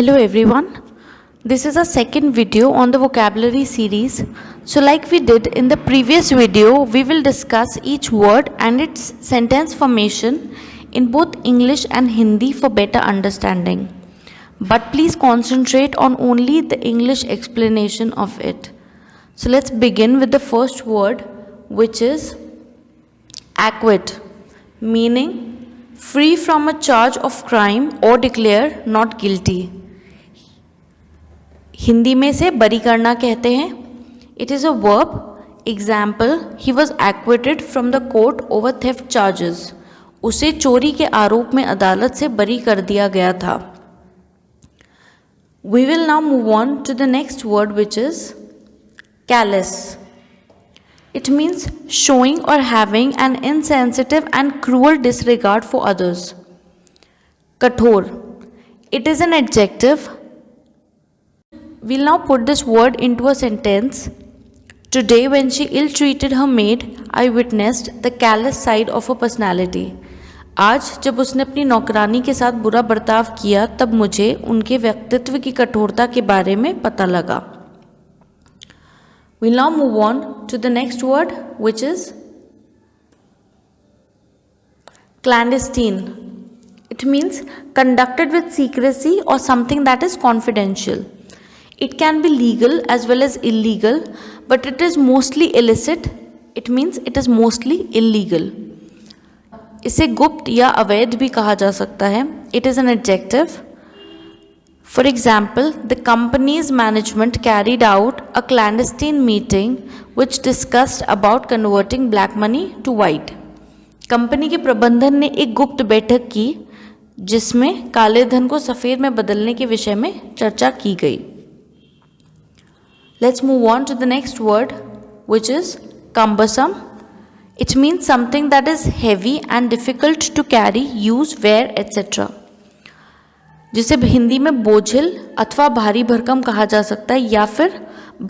Hello everyone, this is our second video on the vocabulary series. So like we did in the previous video, we will discuss each word and its sentence formation in both English and Hindi for better understanding. But please concentrate on only the English explanation of it. So let's begin with the first word, which is acquit, meaning free from a charge of crime or declare not guilty. Hindi में से बरी करना कहते हैं. It is a verb. Example, he was acquitted from the court over theft charges. उसे चोरी के आरोप में अदालत से बरी कर दिया गया था. We will now move on to the next word which is callous. It means showing or having an insensitive and cruel disregard for others. कठोर. It is an adjective. We'll now put this word into a sentence. Today, when she ill-treated her maid, I witnessed the callous side of her personality. आज जब उसने अपनी नौकरानी के साथ बुरा बर्ताव किया, तब मुझे उनके व्यक्तित्व की कठोरता के बारे में पता लगा. We'll now move on to the next word, which is clandestine. It means conducted with secrecy or something that is confidential. It can be legal as well as illegal, but it is mostly illicit. It means it is mostly illegal. इसे गुप्त या अवैध भी कहा जा सकता है. It is an adjective. For example, the company's management carried out a clandestine meeting which discussed about converting black money to white. Company के प्रबंधन ने एक गुप्त बैठक की जिसमें काले धन को सफ़ेद में बदलने के विषय में चर्चा की गई. Let's move on to the next word, which is cumbersome. It means something that is heavy and difficult to carry, use, wear, etc. जिसे हिंदी में बोझिल अथवा भारी भरकम कहा जा सकता है, या फिर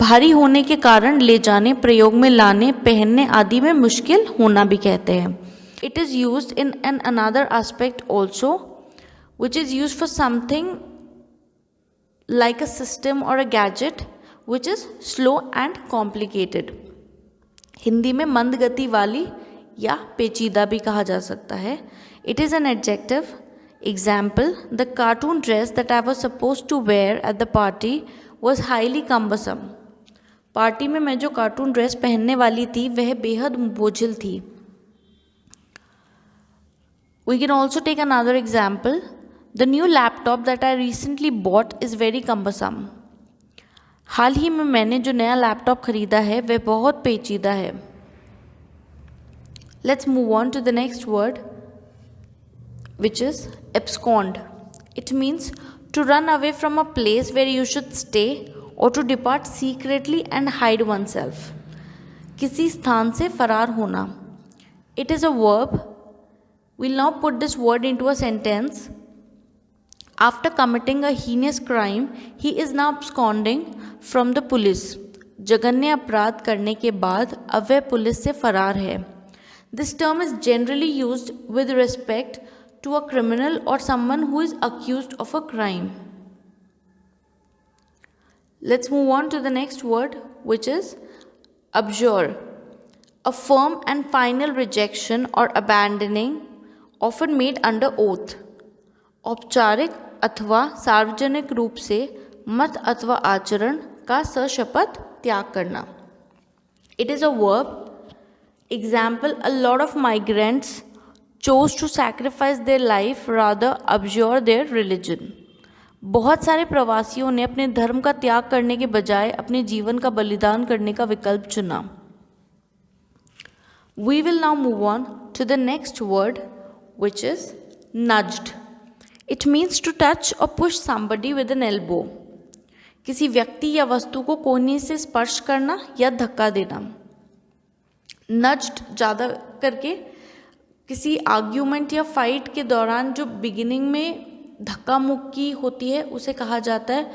भारी होने के कारण ले जाने, प्रयोग में लाने, पहनने आदि में मुश्किल होना भी कहते हैं. It is used in an another aspect also, which is used for something like a system or a gadget which is slow and complicated. Hindi में मंद गति वाली या पेचीदा भी कहा जा सकता है. It is an adjective. Example, the cartoon dress that I was supposed to wear at the party was highly cumbersome. Party में मैं जो कार्टून ड्रेस पहनने वाली थी वह बेहद बोझिल थी. We can also take another example. The new laptop that I recently bought is very cumbersome. हाल ही में मैंने जो नया लैपटॉप खरीदा है वह बहुत पेचीदा है. Let's move on to the next word, which is abscond. It means to run away from a place where you should stay or to depart secretly and hide oneself. किसी स्थान से फरार होना. It is a verb. We'll now put this word into a sentence. After committing a heinous crime, he is now absconding from the police. जघन्य अपराध करने के बाद अब वह पुलिस से फरार है. This term is generally used with respect to a criminal or someone who is accused of a crime. Let's move on to the next word, which is abjure. A firm and final rejection or abandoning, often made under oath. औपचारिक अथवा सार्वजनिक रूप से मत अथवा आचरण का सशपथ त्याग करना. It is a verb. Example, a lot of migrants chose to sacrifice their life rather abjure their religion. बहुत सारे प्रवासियों ने अपने धर्म का त्याग करने के बजाय अपने जीवन का बलिदान करने का विकल्प चुना. We will now move on to the next word, which is nudged. It means to touch or push somebody with an elbow. किसी व्यक्ति या वस्तु को कोहनी से स्पर्श करना या धक्का देना. Nudged ज़्यादा करके किसी आर्ग्यूमेंट या फाइट के दौरान जो बिगिनिंग में धक्का मुक्की होती है उसे कहा जाता है.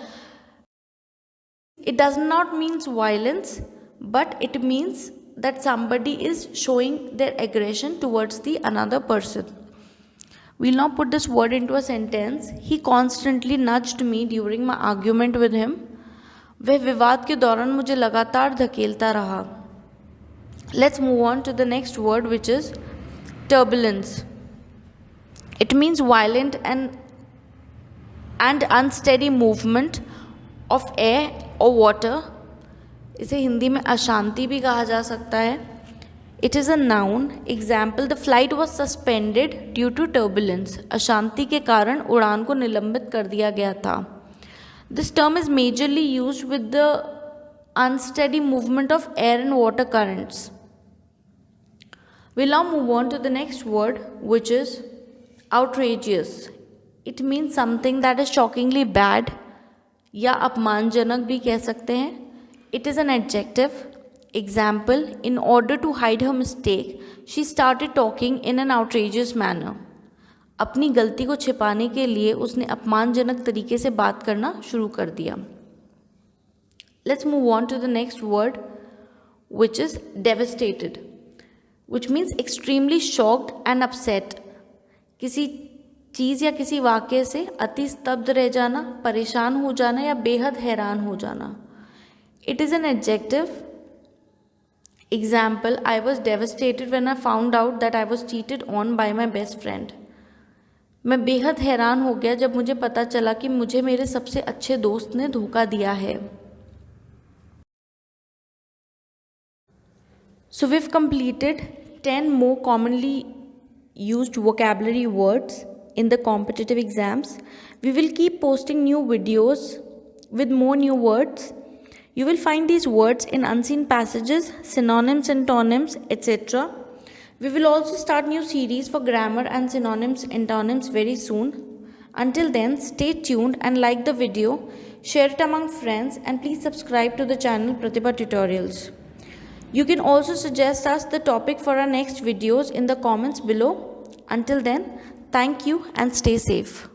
It does not means violence, but it means that somebody is showing there aggression towards the another person. We'll now put this word into a sentence. He constantly nudged me during my argument with him. वह विवाद के दौरान मुझे लगातार धकेलता रहा. Let's move on to the next word, which is turbulence. It means violent and unsteady movement of air or water. इसे हिंदी में अशांति भी कहा जा सकता है. It is a noun. Example, the flight was suspended due to turbulence. अशांति के कारण उड़ान को निलंबित कर दिया गया था. This term is majorly used with the unsteady movement of air and water currents. We'll now move on to the next word, which is outrageous. It means something that is shockingly bad या अपमानजनक भी कह सकते हैं. It is an adjective. Example, in order to hide her mistake, she started talking in an outrageous manner. अपनी गलती को छिपाने के लिए उसने अपमानजनक तरीके से बात करना शुरू कर दिया. Let's move on to the next word, which is devastated, which means extremely shocked and upset. किसी चीज़ या किसी वाक्य से अति स्तब्ध रह जाना, परेशान हो जाना या बेहद हैरान हो जाना. It is an adjective. Example, I was devastated when I found out that I was cheated on by my best friend. मैं बेहद हैरान हो गया जब मुझे पता चला कि मुझे मेरे सबसे अच्छे दोस्त ने धोखा दिया है. So we've completed 10 more commonly used vocabulary words in the competitive exams. We will keep posting new videos with more new words. You will find these words in unseen passages, synonyms, antonyms, etc. We will also start new series for grammar and synonyms, antonyms very soon. Until then, stay tuned and like the video, share it among friends, and please subscribe to the channel Pratibha Tutorials. You can also suggest us the topic for our next videos in the comments below. Until then, thank you and stay safe.